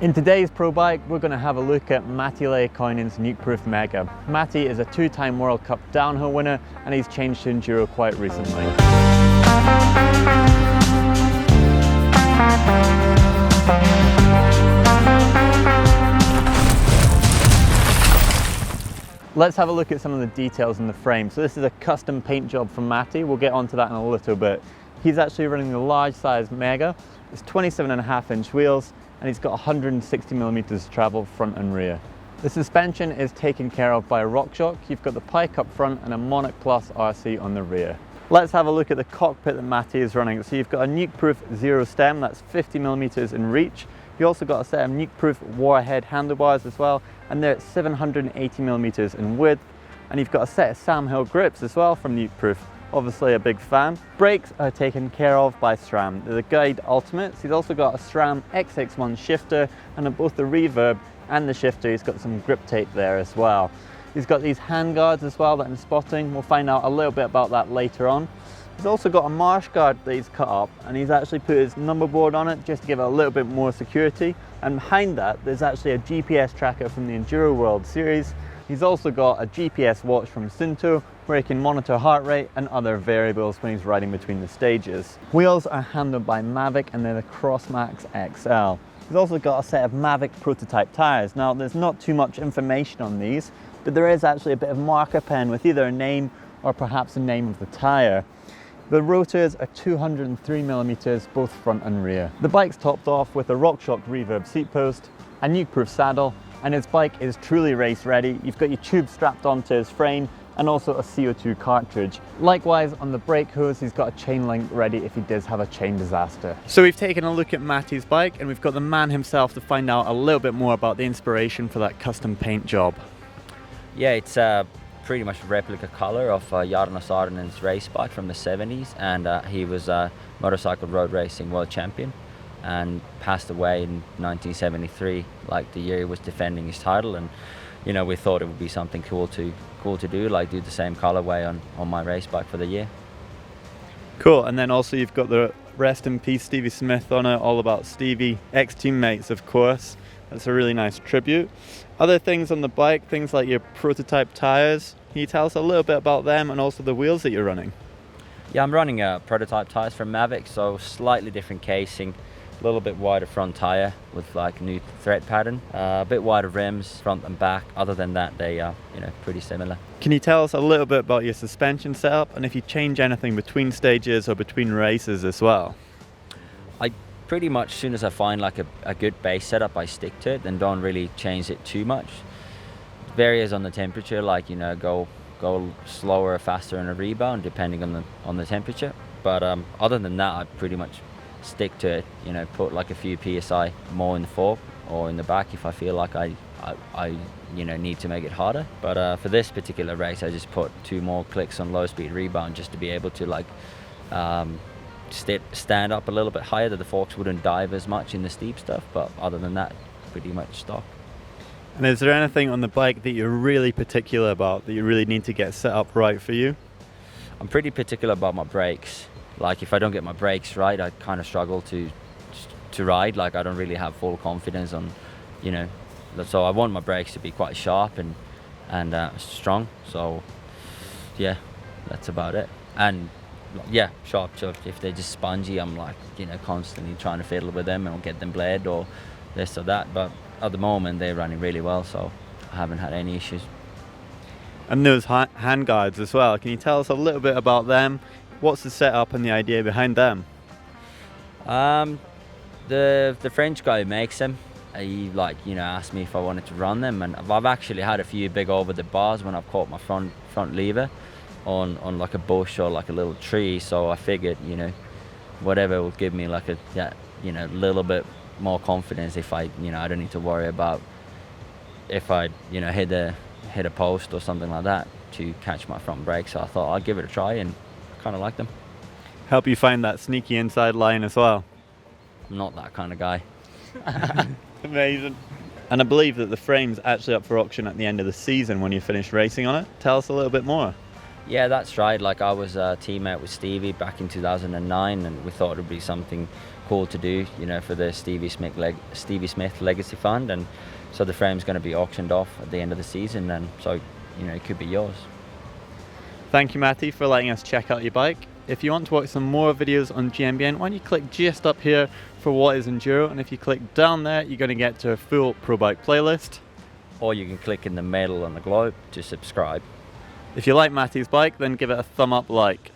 In today's Pro Bike, we're going to have a look at Matti Lehikoinen's Nukeproof Mega. Matti is a two-time World Cup downhill winner and he's changed to Enduro quite recently. Let's have a look at some of the details in the frame. So this is a custom paint job from Matti. We'll get onto that in a little bit. He's actually running the large size Mega. It's 27.5-inch wheels and he's got 160 millimeters travel front and rear. The suspension is taken care of by a RockShox. You've got the Pike up front and a Monarch Plus RC on the rear. Let's have a look at the cockpit that Matti is running. So you've got a Nukeproof Zero stem, that's 50 millimeters in reach. You also got a set of Nukeproof Warhead handlebars as well, and they're at 780 millimeters in width. And you've got a set of Sam Hill grips as well from Nukeproof. Obviously a big fan. Brakes are taken care of by SRAM. They're the Guide Ultimates. He's also got a SRAM XX1 shifter, and on both the Reverb and the shifter he's got some grip tape there as well. He's got these hand guards as well that I'm spotting. We'll find out a little bit about that later on. He's also got a marsh guard that he's cut up and he's actually put his number board on it just to give it a little bit more security. And behind that there's actually a GPS tracker from the Enduro World Series. He's also got a GPS watch from Suunto where he can monitor heart rate and other variables when he's riding between the stages. Wheels are handled by Mavic and they're the Crossmax XL. He's also got a set of Mavic prototype tyres. Now there's not too much information on these, but there is actually a bit of marker pen with either a name or perhaps the name of the tyre. The rotors are 203 millimeters, both front and rear. The bike's topped off with a RockShox Reverb seat post, a Nukeproof saddle, and his bike is truly race ready. You've got your tube strapped onto his frame and also a CO2 cartridge. Likewise on the brake hose he's got a chain link ready if he does have a chain disaster. So we've taken a look at Matti's bike and we've got the man himself to find out a little bit more about the inspiration for that custom paint job. Yeah, it's pretty much a replica color of Jarno Saarinen's race bike from the 70s, and he was a motorcycle road racing world champion and passed away in 1973, like the year he was defending his title. And you know, we thought it would be something cool to do, like do the same colorway on my race bike for the year. Cool. And then also you've got the rest in peace Stevie Smith on it, all about Stevie, ex-teammates of course. That's a really nice tribute. Other things on the bike, things like your prototype tires. Can you tell us a little bit about them and also the wheels that you're running? Yeah, I'm running prototype tires from Mavic, so slightly different casing, a little bit wider front tire with like new thread pattern, a bit wider rims front and back. Other than that, they are pretty similar. Can you tell us a little bit about your suspension setup and if you change anything between stages or between races as well? I pretty much, as soon as I find like a good base setup, I stick to it and don't really change it too much. It varies on the temperature, like go slower or faster in a rebound depending on the temperature. But other than that, I pretty much stick to it. Put like a few psi more in the fork or in the back if I feel like I need to make it harder. But for this particular race, I just put 2 more clicks on low speed rebound just to be able to like stand up a little bit higher, that the forks wouldn't dive as much in the steep stuff. But other than that, pretty much stock. And is there anything on the bike that you're really particular about, that you really need to get set up right for you? I'm pretty particular about my brakes. Like if I don't get my brakes right, I kind of struggle to ride. Like I don't really have full confidence on, so I want my brakes to be quite sharp and strong. So yeah, that's about it. And yeah, sharp. So if they're just spongy, I'm like, constantly trying to fiddle with them and get them bled or this or that. But at the moment, they're running really well, so I haven't had any issues. And those hand guards as well. Can you tell us a little bit about them? What's the setup and the idea behind them? The French guy who makes them, he asked me if I wanted to run them, and I've actually had a few big over the bars when I've caught my front lever on like a bush or like a little tree. So I figured, whatever will give me like a little bit more confidence if I don't need to worry about if I hit a post or something like that to catch my front brake. So I thought I'd give it a try and kind of like them. Help you find that sneaky inside line as well. I'm not that kind of guy. Amazing. And I believe that the frame's actually up for auction at the end of the season when you finish racing on it. Tell us a little bit more. Yeah, that's right. Like I was a teammate with Stevie back in 2009, and we thought it would be something cool to do, you know, for the Stevie Smith Legacy Fund, and so the frame's going to be auctioned off at the end of the season, and so, you know, it could be yours. Thank you, Matti, for letting us check out your bike. If you want to watch some more videos on GMBN, why don't you click just up here for what is Enduro, and if you click down there, you're going to get to a full Pro Bike playlist. Or you can click in the medal on the globe to subscribe. If you like Matti's bike, then give it a thumb up like.